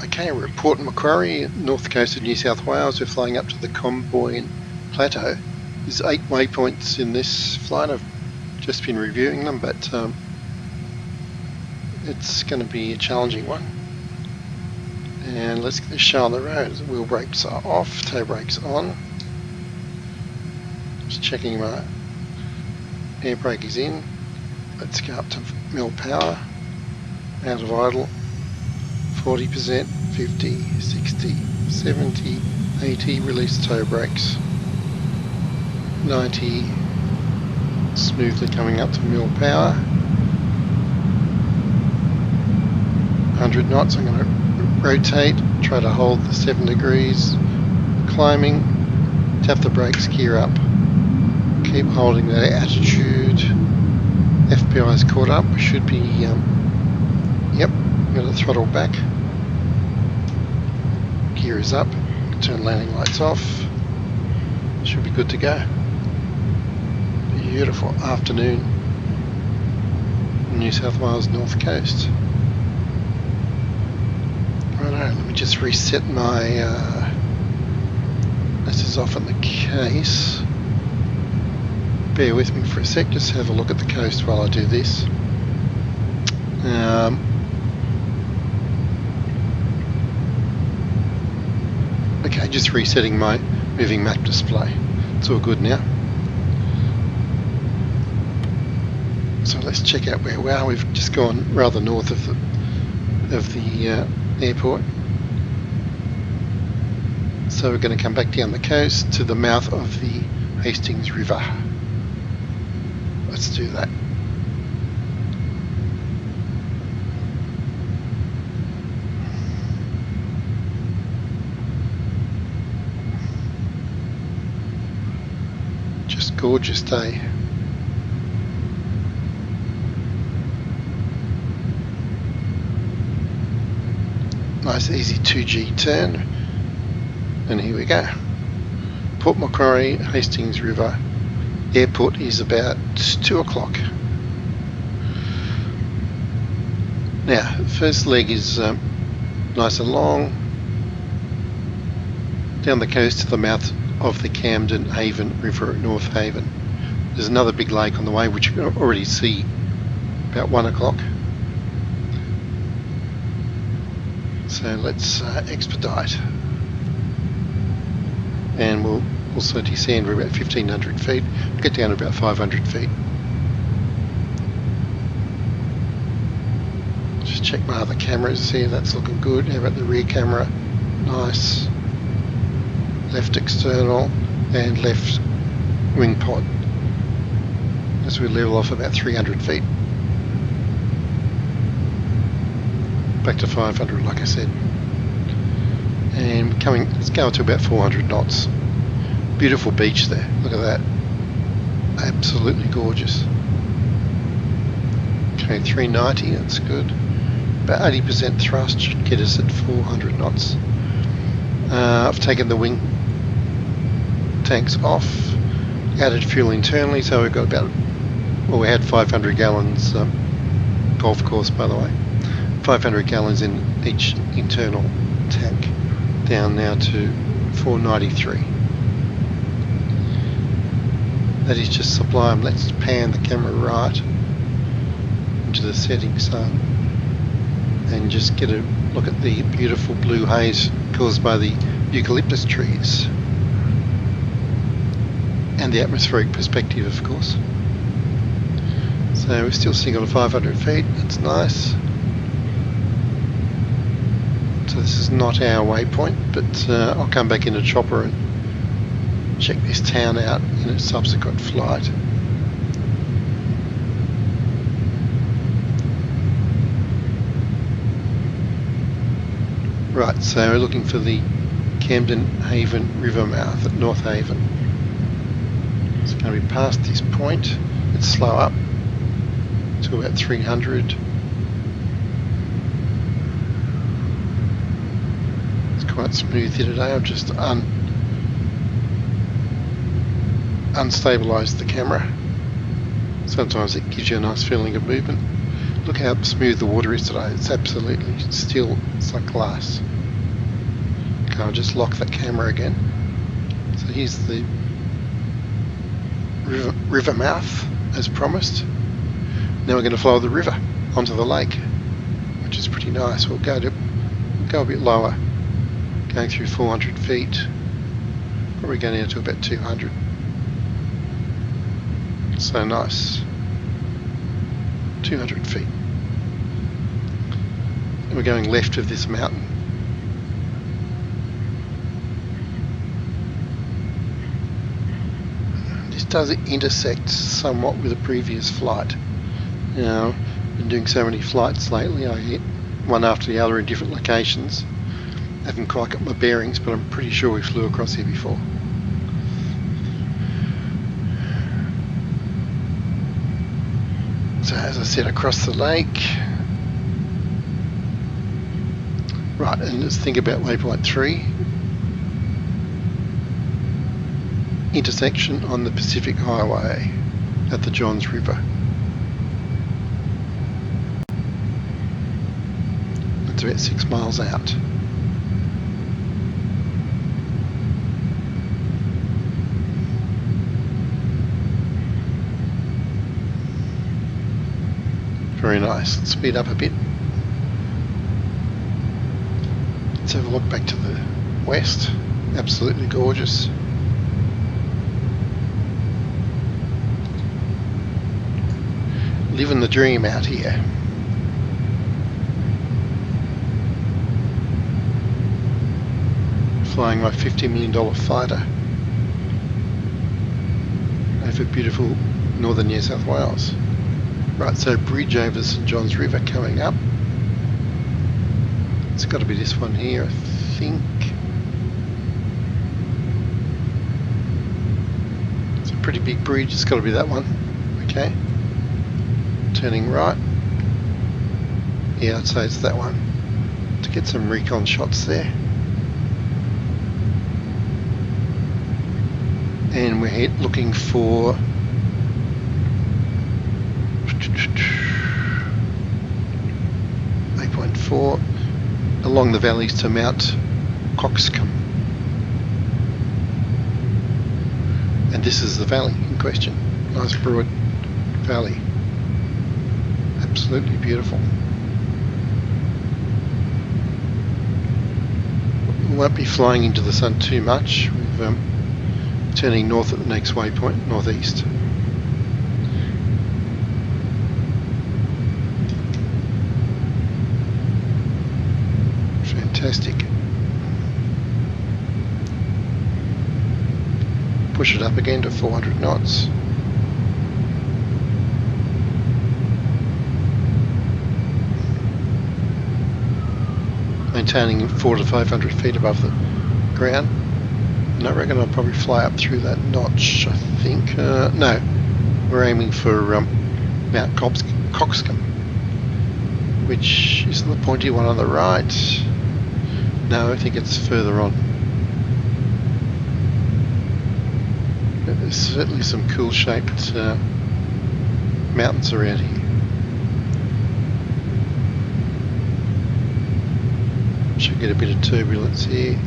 Okay, we're at Port Macquarie, north coast of New South Wales. We're flying up to the Comboyne Plateau. There's 8 waypoints in this flight. I've just been reviewing them, but it's going to be a challenging one. And let's get this show on the road. The wheel brakes are off, tow brakes on. Just checking my air brake is in. Let's go up to mil power, out of idle, 40%, 50, 60, 70, 80, release tow brakes, 90, smoothly coming up to mil power, 100 knots. I'm going to rotate, try to hold the 7 degrees, climbing, tap the brakes, gear up, keep holding that attitude. FPI is caught up, we should be, yep, got the throttle back, gear is up, turn landing lights off, should be good to go. Beautiful afternoon, New South Wales North Coast. Righto, let me just reset my, this is off in the case. Bear with me for a sec, just have a look at the coast while I do this. Okay, just resetting my moving map display. It's all good now. So let's check out where we are. We've just gone rather north of the airport. So we're going to come back down the coast to the mouth of the Hastings River. Let's do that. Just gorgeous day. Nice easy 2G turn. And here we go. Port Macquarie, Hastings River. Airport is about 2 o'clock. Now, the first leg is nice and long. Down the coast to the mouth of the Camden Haven River at North Haven. There's another big lake on the way which you can already see about 1 o'clock. So let's expedite. And we'll also descend. We're about 1,500 feet. Get down to about 500 feet. Just check my other cameras here. That's looking good. How about the rear camera? Nice. Left external and left wing pod. As we level off about 300 feet. Back to 500, like I said. And coming, let's go to about 400 knots. Beautiful beach there, look at that. Absolutely gorgeous. Okay, 390, that's good. About 80% thrust should get us at 400 knots. I've taken the wing tanks off, added fuel internally, so we've got about, well, we had 500 gallons, golf course by the way, 500 gallons in each internal tank. Down now to 493. That is just sublime. Let's pan the camera right into the setting sun and just get a look at the beautiful blue haze caused by the eucalyptus trees and the atmospheric perspective, of course. So we're still sitting on 500 feet. That's nice. So this is not our waypoint, but I'll come back in a chopper and check this town out in a subsequent flight. Right, so we're looking for the Camden Haven River mouth at North Haven. It's going to be past this point. Let's slow up to about 300. Quite smooth here today. I've just unstabilized the camera. Sometimes it gives you a nice feeling of movement. Look how smooth the water is today. It's absolutely still. It's like glass. Okay, I'll just lock the camera again. So here's the river mouth, as promised. Now we're going to follow the river onto the lake, which is pretty nice. We'll go a bit lower, going through 400 feet, probably going down to about 200. So nice. 200 feet. And we're going left of this mountain. This does intersect somewhat with a previous flight. You know, I've been doing so many flights lately, I hit one after the other in different locations. Haven't quite got my bearings, but I'm pretty sure we flew across here before. So as I said, across the lake. Right, and let's think about waypoint 3. Intersection on the Pacific Highway at the Johns River. It's about 6 miles out. Very nice. Let's speed up a bit. Let's have a look back to the west. Absolutely gorgeous. Living the dream out here. Flying my $50 million fighter over beautiful northern New South Wales. Right, so bridge over St John's River coming up. It's got to be this one here, I think. It's a pretty big bridge, it's got to be that one. Okay. Turning right. Yeah, I'd say it's that one. To get some recon shots there. And we're looking for 8.4 along the valleys to Mount Coxcomb. And this is the valley in question. Nice broad valley. Absolutely beautiful. We won't be flying into the sun too much. We're turning north at the next waypoint, northeast. Fantastic. Push it up again to 400 knots. Maintaining 400 to 500 feet above the ground. And I reckon I'll probably fly up through that notch, I think. No, we're aiming for Mount Coxcomb, which isn't the pointy one on the right. No, I think it's further on. But there's certainly some cool shaped mountains around here. Should get a bit of turbulence here.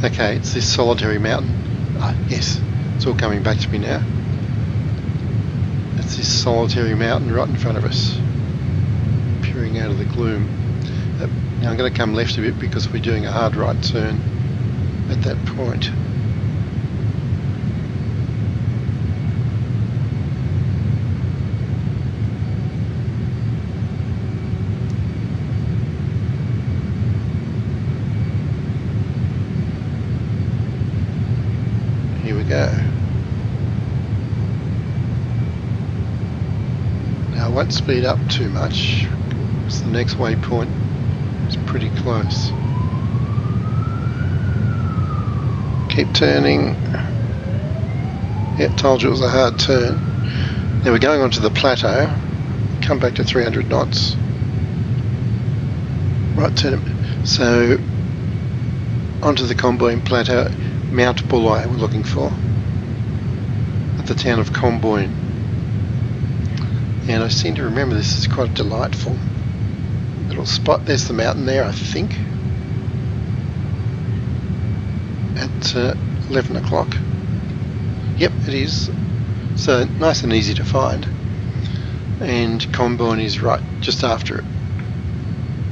Okay, it's this solitary mountain. Ah, yes, it's all coming back to me now. It's this solitary mountain right in front of us, peering out of the gloom. Now I'm going to come left a bit because we're doing a hard right turn at that point. Here we go. Now I won't speed up too much because the next waypoint is pretty close. Keep turning. Yeah, told you it was a hard turn. Now we're going onto the plateau. Come back to 300 knots. Right turn. So onto the Comboyne plateau, Mount Bulli we're looking for, at the town of Comboyne. And I seem to remember this is quite a delightful little spot. There's the mountain there, I think, at 11 o'clock. Yep, it is. So nice and easy to find. And Comboyne is right just after it.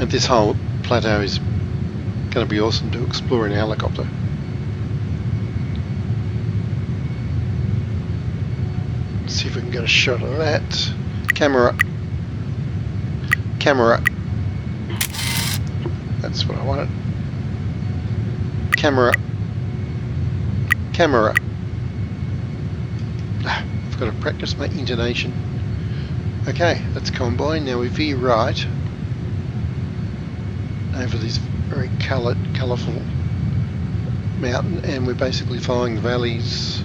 And this whole plateau is going to be awesome to explore in a helicopter. Let's see if we can get a shot of that. Camera. Camera. That's what I wanted. Camera. Camera. I've got to practice my intonation. Okay, that's Comboyne. Now we veer right over this very colourful mountain, and we're basically following the valleys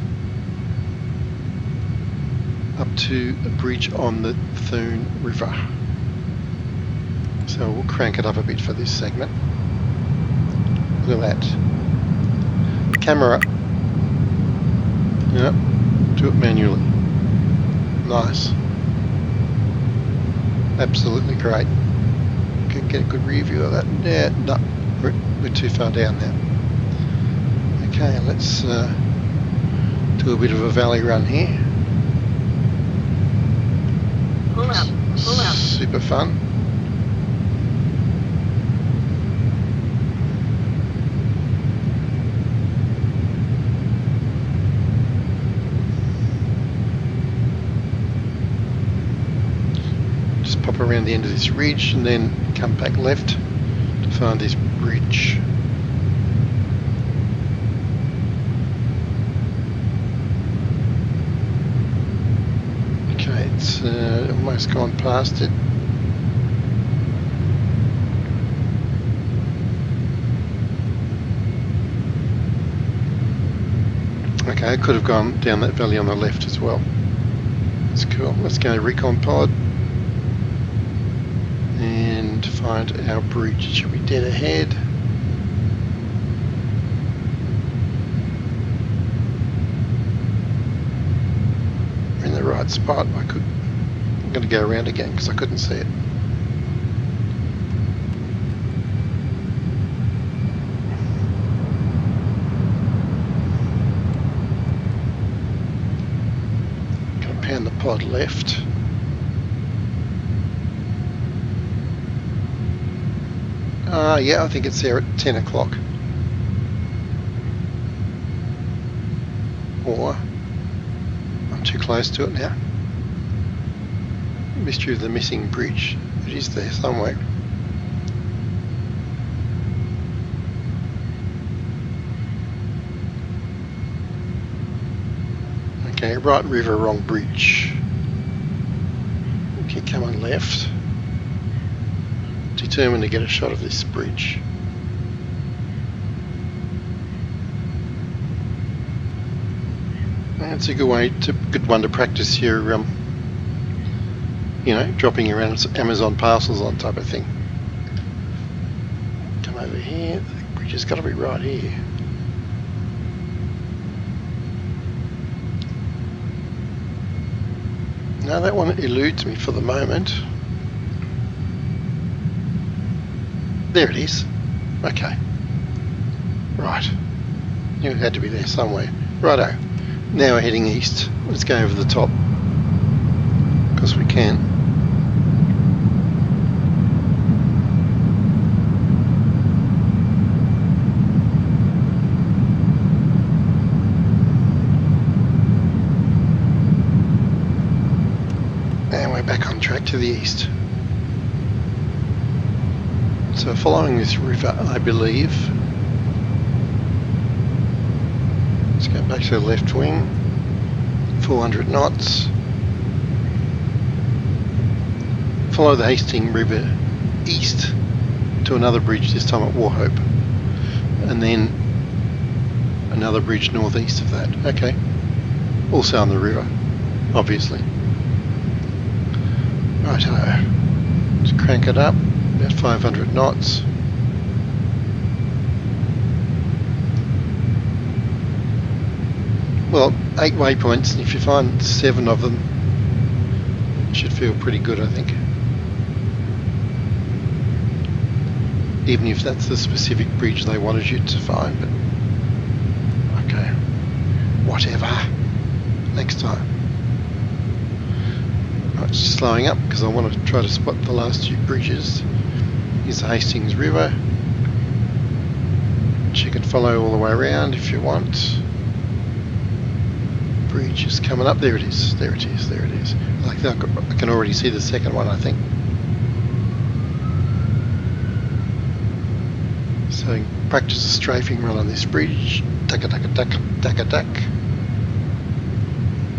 up to a bridge on the Thun River. So we'll crank it up a bit for this segment. Look at that. Camera. Yep, do it manually. Nice. Absolutely great. Can get a good rear view of that. Yeah, no, we're too far down now. Okay, let's do a bit of a valley run here. Pull up. Super fun. Just pop around the end of this ridge and then come back left to find this bridge. Okay, it's almost gone past it. Okay, I could have gone down that valley on the left as well. That's cool. Let's go to recon pod and find our bridge. It should be dead ahead. We're in the right spot. I'm going to go around again because I couldn't see it. Going to pan the pod left. Yeah, I think it's there at 10 o'clock. Or I'm too close to it now. Mystery of the missing bridge. It is there somewhere. Okay, right river, wrong bridge. Okay, come on left. Determined to get a shot of this bridge. That's a good one to practice your, dropping your Amazon parcels on type of thing. Come over here. The bridge has got to be right here. No, that one eludes me for the moment. There it is. Okay. Right. Knew it had to be there somewhere. Righto. Now we're heading east. Let's go over the top. Because we can. And we're back on track to the east. So following this river, I believe. Let's go back to the left wing. 400 knots. Follow the Hastings River east to another bridge, this time at Warhope. And then another bridge northeast of that. Okay. Also on the river, obviously. Righto. Let's crank it up. About 500 knots. Well, 8 waypoints, and if you find 7 of them, Should feel pretty good, I think. Even if that's the specific bridge they wanted you to find, but okay, whatever. Next time. Right, slowing up because I want to try to spot the last two bridges. Here's the Hastings River, which you can follow all the way around if you want. Bridge is coming up. There it is. There it is. There it is. Like I can already see the second one, I think. So practice a strafing run on this bridge. Duck a duck a duck, duck a duck,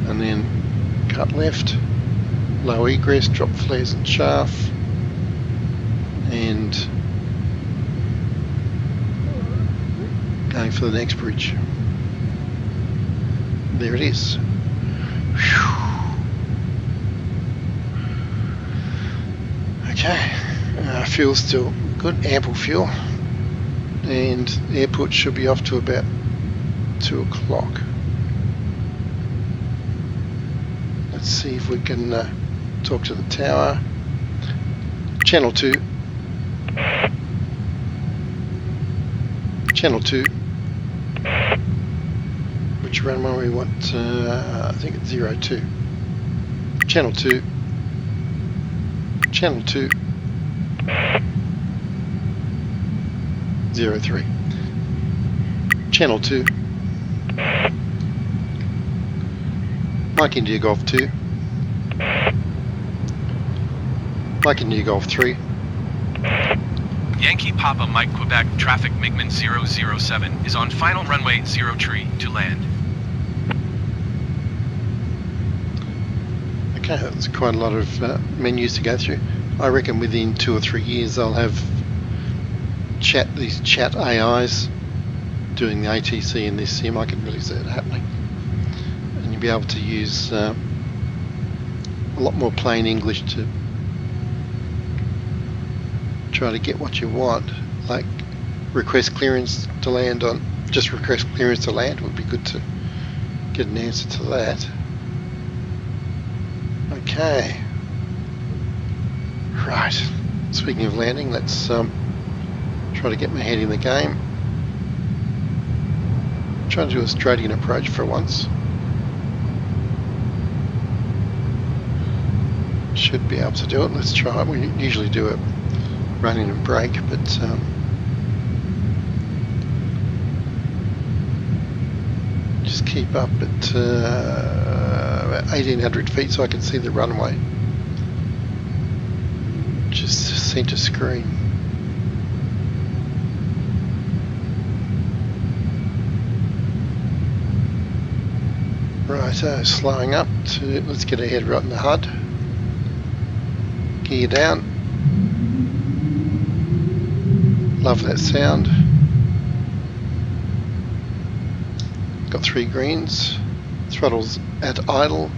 and then cut left. Low egress, drop flares and chaff, and going for the next bridge. There it is. Whew. Okay, fuel's still good, ample fuel, and airport should be off to about 2 o'clock. Let's see if we can talk to the tower. Channel 2. Channel 2. Which runway we want? I think it's 02. Channel 2. Channel 2. 03. Channel 2. Mike India Golf 2. Mike India Golf 3. Yankee Papa Mike Quebec traffic MiGMan 007 is on final runway 03 to land. Okay, that's quite a lot of menus to go through. I reckon within 2 or 3 years I'll have these chat AIs doing the ATC in this sim. I can really see it happening. And you'll be able to use a lot more plain English to try to get what you want, like request clearance to land on, just request clearance to land would be good to get an answer to that. Okay, right, speaking of landing, let's try to get my head in the game. Try to do a Australian approach for once. Should be able to do it. Let's try it. We usually do it running and brake, but just keep up at about 1800 feet so I can see the runway. Just centre screen. Righto, slowing up to, let's get our head right in the HUD. Gear down. Love that sound. Got 3 greens. Throttle's at idle.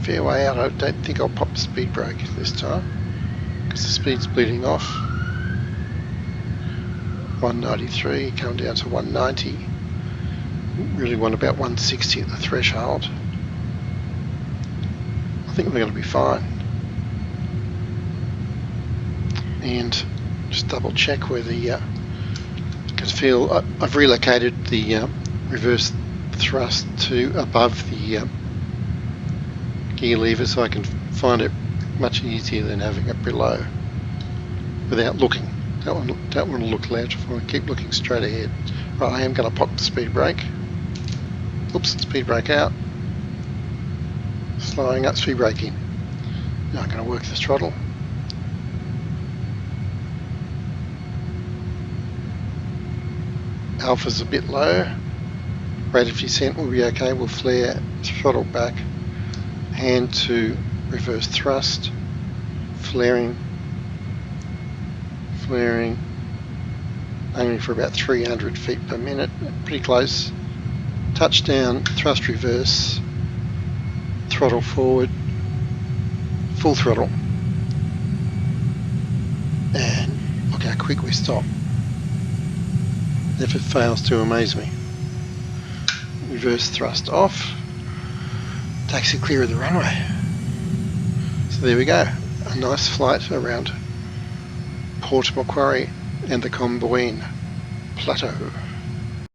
Fair way out. I don't think I'll pop the speed brake this time because the speed's bleeding off. 193, come down to 190. Really want about 160 at the threshold. I think we're going to be fine. And just double check where the can feel I've relocated the reverse thrust to above the gear lever so I can find it much easier than having it below without looking. Don't want to look loud, I want to keep looking straight ahead. Right, I am going to pop the speed brake. Oops, speed brake out. Slowing up, speed brake in. Now I'm going to work the throttle. Alpha's a bit low. Rate of descent will be okay. We'll flare, throttle back, hand to reverse thrust, flaring, aiming for about 300 feet per minute, pretty close. Touchdown, thrust reverse, throttle forward, full throttle, and look how quick we stop. If it fails to amaze me. Reverse thrust off, Taxi clear of the runway. So there we go. A nice flight around Port Macquarie and the Comboyne Plateau.